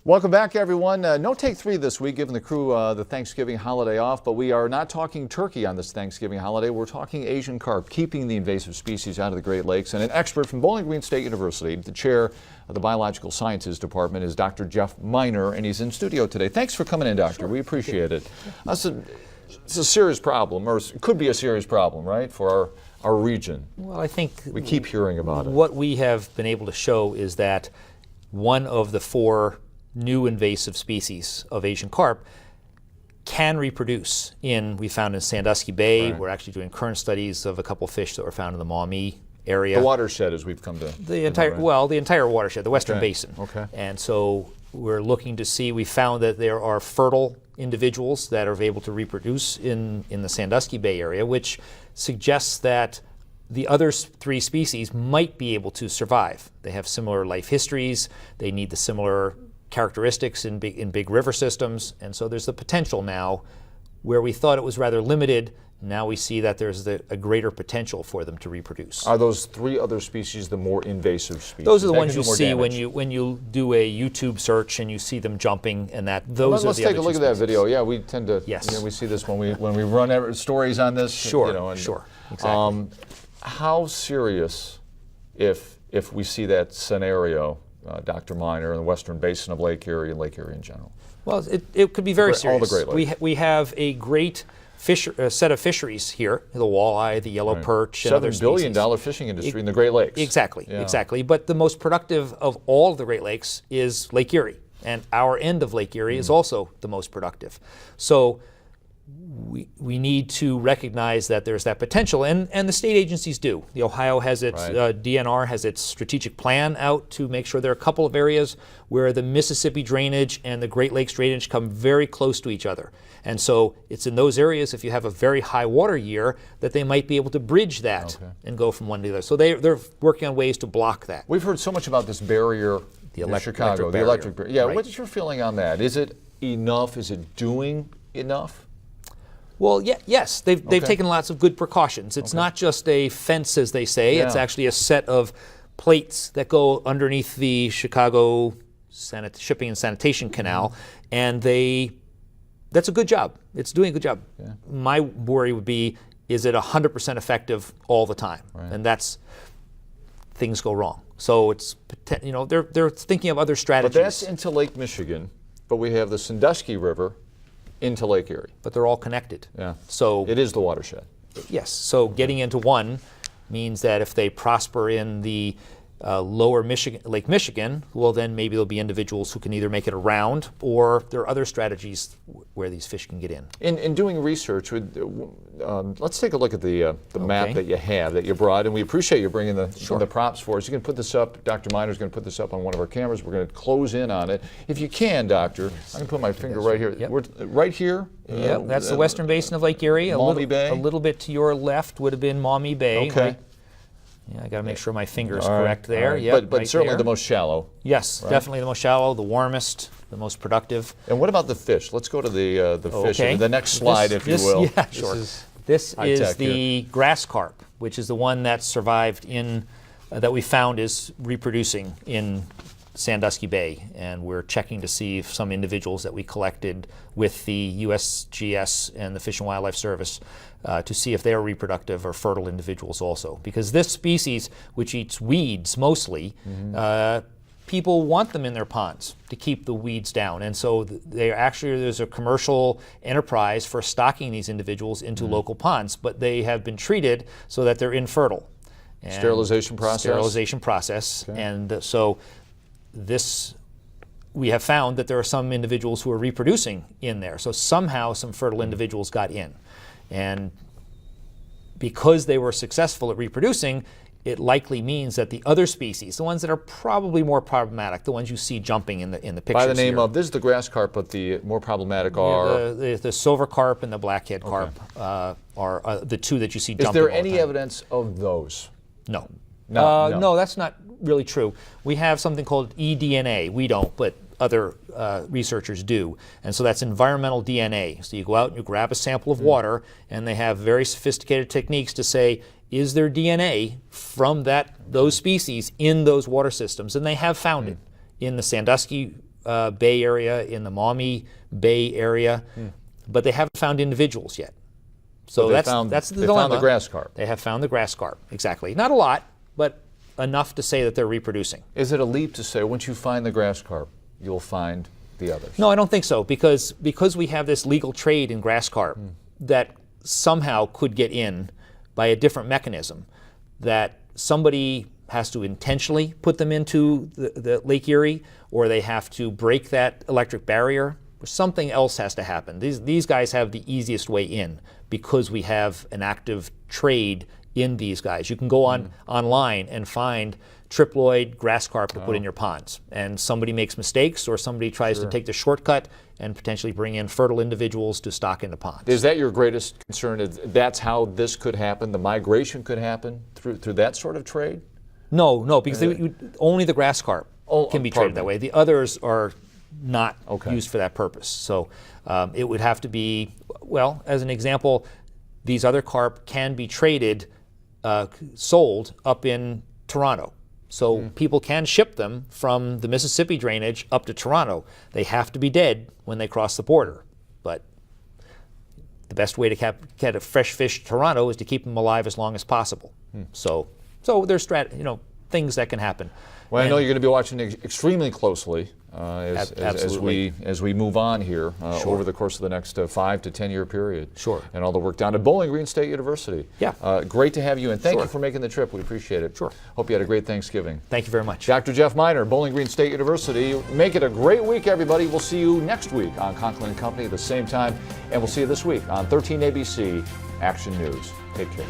Welcome back, everyone. No take three this week, giving the crew the Thanksgiving holiday off, but we are not talking turkey on this Thanksgiving holiday. We're talking Asian carp, keeping the invasive species out of the Great Lakes. And an expert from Bowling Green State University, the chair of the Biological Sciences Department, is Dr. Jeff Miner, and he's in studio today. Thanks for coming in, Doctor. Sure. We appreciate it. It's a serious problem, or it could be a serious problem, right, for our region. Well, I think we keep hearing about it. What we have been able to show is that one of the four new invasive species of Asian carp can reproduce we found in Sandusky Bay. Right. We're actually doing current studies of a couple fish that were found in the Maumee area. The watershed, as we've come to. The entire watershed, the Western Basin. Okay. And so we're looking to see, we found that there are fertile individuals that are able to reproduce in the Sandusky Bay area, which suggests that the other three species might be able to survive. They have similar life histories, they need the similar characteristics in big river systems, and so there's the potential now where we thought it was rather limited. Now we see that there's a greater potential for them to reproduce. Are those three other species the more invasive species? Those are the ones you see when you do a YouTube search and you see them jumping, and those are the other two species. Let's take a look at that video. Yeah, we tend to. Yes. We see this when we run stories on this. Sure. Sure. Exactly. How serious, if we see that scenario, Dr. Miner, in the Western Basin of Lake Erie and Lake Erie in general? Well, it could be very serious. All the Great Lakes. We have a great set of fisheries here: the walleye, the yellow perch, and other species. $7 billion fishing industry in the Great Lakes. Exactly, exactly. But the most productive of all of the Great Lakes is Lake Erie, and our end of Lake Erie is also the most productive. So we need to recognize that there's that potential, and the state agencies do. The Ohio has its, DNR has its strategic plan out to make sure there are a couple of areas where the Mississippi drainage and the Great Lakes drainage come very close to each other. And so it's in those areas, if you have a very high water year, that they might be able to bridge that and go from one to the other. So they're working on ways to block that. We've heard so much about this barrier in Chicago, the electric barrier. Yeah, what's your feeling on that? Is it enough? Is it doing enough? Well, yes, they've taken lots of good precautions. It's not just a fence, as they say. It's actually a set of plates that go underneath the Chicago Shipping and Sanitation Canal, and that's a good job. It's doing a good job. Yeah. My worry would be, is it 100% effective all the time? Right. And things go wrong. So they're thinking of other strategies. But that's into Lake Michigan, but we have the Sandusky River into Lake Erie. But they're all connected. Yeah. So it is the watershed. Yes. So getting into one means that if they prosper in the lower Lake Michigan, well, then maybe there'll be individuals who can either make it around, or there are other strategies where these fish can get in. In doing research, let's take a look at the map that you have, that you brought, and we appreciate you bringing the props for us. You can put this up. Dr. Miner's going to put this up on one of our cameras. We're going to close in on it. If you can, Doctor, I can put my finger right here. Yep. We're right here. Yep, that's the Western Basin of Lake Erie. Maumee Bay. A little bit to your left would have been Maumee Bay. Okay. Right? Yeah, I got to make sure my finger is correct there. Right. Yep, but certainly the most shallow. Yes, definitely the most shallow, the warmest, the most productive. And what about the fish? Let's go to the fish. The next slide, if you will. Yeah, sure. This is the grass carp, which is the one that survived that we found is reproducing in Sandusky Bay, and we're checking to see if some individuals that we collected with the USGS and the Fish and Wildlife Service to see if they are reproductive or fertile individuals also. Because this species, which eats weeds mostly, people want them in their ponds to keep the weeds down. And so there's a commercial enterprise for stocking these individuals into local ponds, but they have been treated so that they're infertile. And sterilization process. Okay. And so we have found that there are some individuals who are reproducing in there. So somehow some fertile individuals got in. And because they were successful at reproducing, it likely means that the other species, the ones that are probably more problematic, the ones you see jumping in the pictures by the name here, of, this is the grass carp, but the more problematic are? The silver carp and the blackhead carp are the two that you see jumping. Is there any evidence of those? No. No, that's not really true. We have something called eDNA. We don't, but other researchers do. And so that's environmental DNA. So you go out and you grab a sample of water, and they have very sophisticated techniques to say, is there DNA from those species in those water systems? And they have found it in the Sandusky Bay area, in the Maumee Bay area, but they haven't found individuals yet. So that's the dilemma. They found the grass carp. They have found the grass carp, exactly. Not a lot, but enough to say that they're reproducing. Is it a leap to say once you find the grass carp, you'll find the others? No, I don't think so, because we have this legal trade in grass carp that somehow could get in by a different mechanism, that somebody has to intentionally put them into the Lake Erie, or they have to break that electric barrier, or something else has to happen. These guys have the easiest way in because we have an active trade in these guys. You can go online and find triploid grass carp to put in your ponds, and somebody makes mistakes, or somebody tries to take the shortcut and potentially bring in fertile individuals to stock into ponds. Is that your greatest concern? That's how this could happen? The migration could happen through that sort of trade? No, because only the grass carp can be traded that way. The others are not used for that purpose. So it would have to be, well, as an example, these other carp can be traded, sold up in Toronto. So people can ship them from the Mississippi drainage up to Toronto. They have to be dead when they cross the border. But the best way to get a fresh fish to Toronto is to keep them alive as long as possible. So there's things that can happen. Well, I know you're going to be watching extremely closely as we move on here over the course of the next 5 to 10 year period. Sure. And all the work down at Bowling Green State University. Yeah. Great to have you, and thank you for making the trip. We appreciate it. Sure. Hope you had a great Thanksgiving. Thank you very much. Dr. Jeff Miner, Bowling Green State University. Make it a great week, everybody. We'll see you next week on Conklin and Company at the same time, and we'll see you this week on 13 ABC Action News. Take care.